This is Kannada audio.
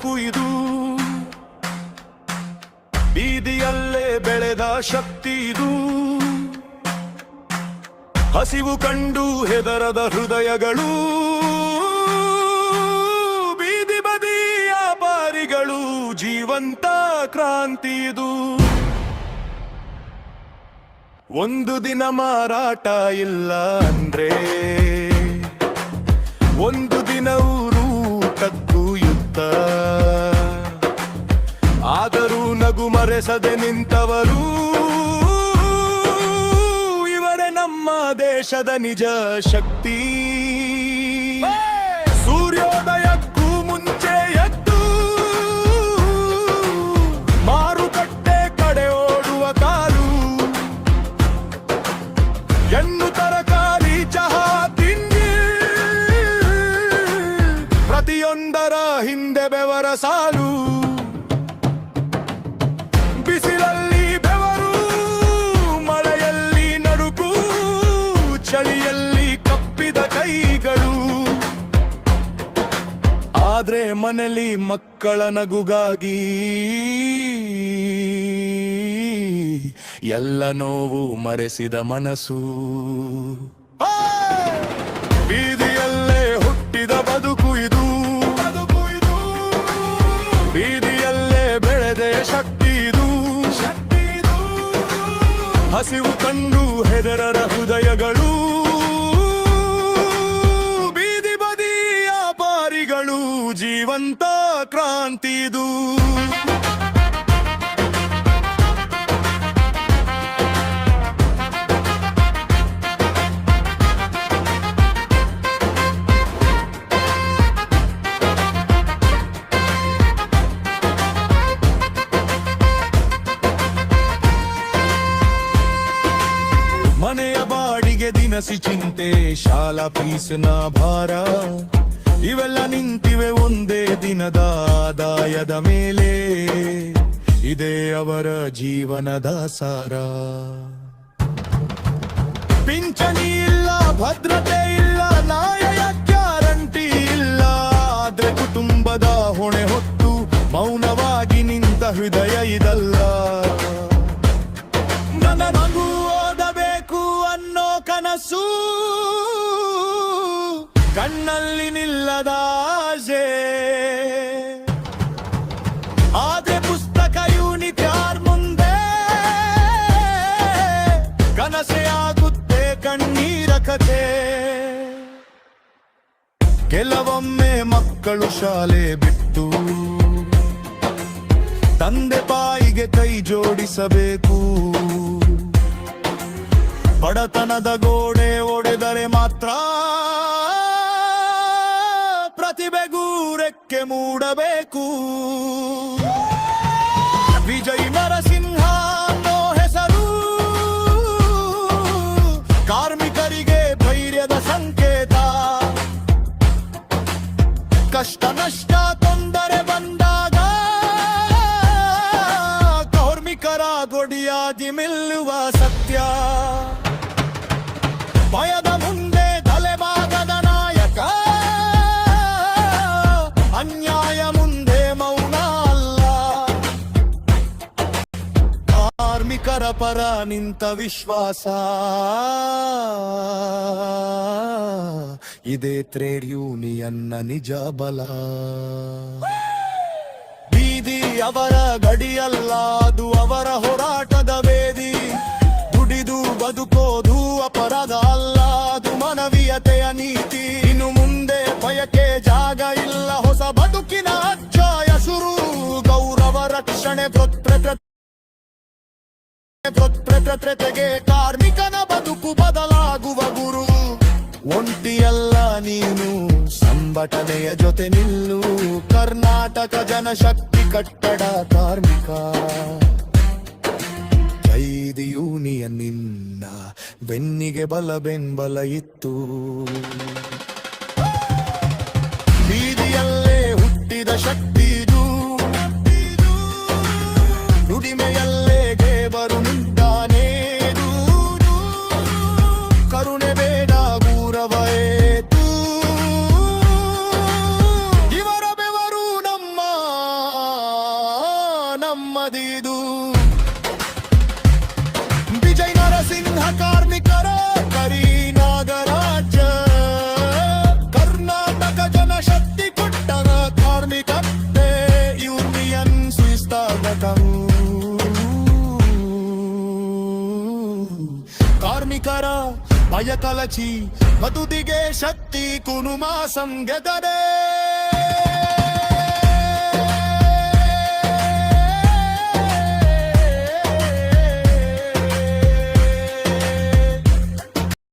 ಬದುಕು ಇದು. ಬೀದಿಯಲ್ಲೇ ಬೆಳೆದ ಶಕ್ತಿ ಇದು. ಹಸಿವು ಕಂಡು ಹೆದರದ ಹೃದಯಗಳು, ಬೀದಿ ಬದಿ ವ್ಯಾಪಾರಿಗಳು, ಜೀವಂತ ಕ್ರಾಂತಿ ಇದು. ಒಂದು ದಿನ ಮಾರಾಟ ಇಲ್ಲ ಅಂದ್ರೆ, ಒಂದು ದಿನ ಊರು ಕದ್ದು ಯುದ್ಧ. ಆದರೂ ನಗು ಮರೆಸದೆ ನಿಂತವರು ಇವರೇ ನಮ್ಮ ದೇಶದ ನಿಜ ಶಕ್ತಿ. ಸೂರ್ಯೋದಯಕ್ಕೂ ಮುಂಚೆ ಎದ್ದು ಮಾರುಕಟ್ಟೆ ಕಡೆ ಓಡುವ ಕಾಲು, ಹೆಣ್ಣು ತರಕಾರಿ ಚಹಾ ತಿಂಡಿ, ಪ್ರತಿಯೊಂದರ ಹಿಂದೆ ಬೆವರ ಸಾಲು. ಬಿಸಿಲಲ್ಲಿ ಬೆವರು, ಮಳೆಯಲ್ಲಿ ನಡುಕು, ಚಳಿಯಲ್ಲಿ ಕಪ್ಪಿದ ಕೈಗಳು. ಆದ್ರೆ ಮನೆಯಲ್ಲಿ ಮಕ್ಕಳ ನಗುಗಾಗಿ ಎಲ್ಲ ನೋವು ಮರೆಸಿದ ಮನಸ್ಸು. ಬೀದಿಯಲ್ಲೇ ಹುಟ್ಟಿದ ಬದುಕು ಇದು. ಬೀದಿಯಲ್ಲೇ ಬೆಳೆದ ಶಕ್ತಿ ಇದು. ಹಸಿವು ಕಂಡು ಹೆದರರ ಹೃದಯಗಳು, ಬೀದಿ ಬದಿ ವ್ಯಾಪಾರಿಗಳು, ಜೀವಂತ ಕ್ರಾಂತಿ ಇದು. ಮನೆಯ ಬಾಡಿಗೆ, ದಿನಸಿ ಚಿಂತೆ, ಶಾಲಾ ಫೀಸಿನ ಭಾರ, ಇವೆಲ್ಲ ನಿಂತಿವೆ ಒಂದೇ ದಿನದ ಆದಾಯದ ಮೇಲೆ. ಇದೇ ಅವರ ಜೀವನದ ಸಾರ. ಪಿಂಚಣಿ ಇಲ್ಲ, ಭದ್ರತೆ ಇಲ್ಲ, ನ್ಯಾಯ ಗ್ಯಾರಂಟಿ ಇಲ್ಲ. ಆದ್ರೆ ಕುಟುಂಬದ ಹೊಣೆ ಹೊತ್ತು ಮೌನವಾಗಿ ನಿಂತ ಹೃದಯ ಇದಲ್ಲ. ನನ್ನ ಮಗು ಓದಬೇಕು ಅನ್ನೋ ಕನಸು, ಕಣ್ಣಲ್ಲಿ ನಿಲ್ಲದ ಆಸೆ. ಆದ್ರೆ ಪುಸ್ತಕ ಯೂನಿಫಾರ್ ಮುಂದೆ ಕನಸೆ ಆಗುತ್ತೆ ಕಣ್ಣೀರ ಕಥೆ. ಕೆಲವೊಮ್ಮೆ ಮಕ್ಕಳು ಶಾಲೆ ಬಿಟ್ಟು ತಂದೆ ತಾಯಿಗೆ ಕೈ ಜೋಡಿಸಬೇಕು. ಬಡತನದ ಗೋಡೆ ಒಡೆದರೆ ಮಾತ್ರ ಪ್ರತಿಭೆಗೂ ರೆಕ್ಕೆ ಮೂಡಬೇಕು. ವಿಜಯ್ ನರಸಿಂಹ ಅನ್ನೋ ಹೆಸರು ಕಾರ್ಮಿಕರಿಗೆ ಧೈರ್ಯದ ಸಂಕೇತ. ಕಷ್ಟ ನಷ್ಟ ತೊಂದರೆ ಬಂದಾಗ ಕಾರ್ಮಿಕರ ಗೊಡಿಯಾಗಿ ನಿಲ್ಲುವ ಸತ್ಯ. ಭಯದ ಮುಂದೆ ತಲೆಬಾಗದ ನಾಯಕ, ಅನ್ಯಾಯ ಮುಂದೆ ಮೌನ ಅಲ್ಲ. ಕಾರ್ಮಿಕರ ಪರ ನಿಂತ ವಿಶ್ವಾಸ, ಇದೇ ಟ್ರೇಡ್ ಯೂನಿಯನ್ನ ನಿಜ ಬಲ. ಬೀದಿ ಅವರ ಗಡಿಯಲ್ಲ, ಅದು ಅವರ ಹೋರಾಟದ ವೇದಿ. ದುಡಿದು ಬದುಕೋದು ಅಪರಾಧ ಅಲ್ಲ, ಅದು ಮಾನವೀಯತೆಯ ನೀತಿ. ಇನ್ನು ಮುಂದೆ ಭಯಕ್ಕೆ ಜಾಗ ಇಲ್ಲ, ಹೊಸ ಬದುಕಿನ ಅಧ್ಯಾಯ ಶುರು. ಗೌರವ ರಕ್ಷಣೆ ಭದ್ರತೆಗೆ ಕಾರ್ಮಿಕನ ಬದುಕು ಬದಲಾಗುವ ಗುರು. ಒಂಟಿಯಲ್ಲ ನೀನು, ಸಂಘಟನೆಯ ಜೊತೆ ನಿಲ್ಲು. ಕರ್ನಾಟಕ ಜನಶಕ್ತಿ ಕಟ್ಟಡ ಕಾರ್ಮಿಕ. ಜೈದಿ ಯೂನಿಯನ್ ನಿನ್ನ ಬೆನ್ನಿಗೆ ಬಲ ಬೆಂಬಲ ಇತ್ತು. ಬೀದಿಯಲ್ಲೇ ಹುಟ್ಟಿದ ಶಕ್ತಿ ಇದು. ದುಡಿಮೆಯಲ್ಲೇ ದೇವರು ನಿಂತಾನೆ. ಕರುಣೆ ಬೇಡ, ಗೌರವ ಏತು. ಇವರ ಬೆವರು ನಮ್ಮ ಧಾರ್ಮಿಕರ ಭಯ ಕಲಚಿ ಬದುದಿಗೆ ಶಕ್ತಿ ಕುನುಮಾಸಂ ಗೆದರೆ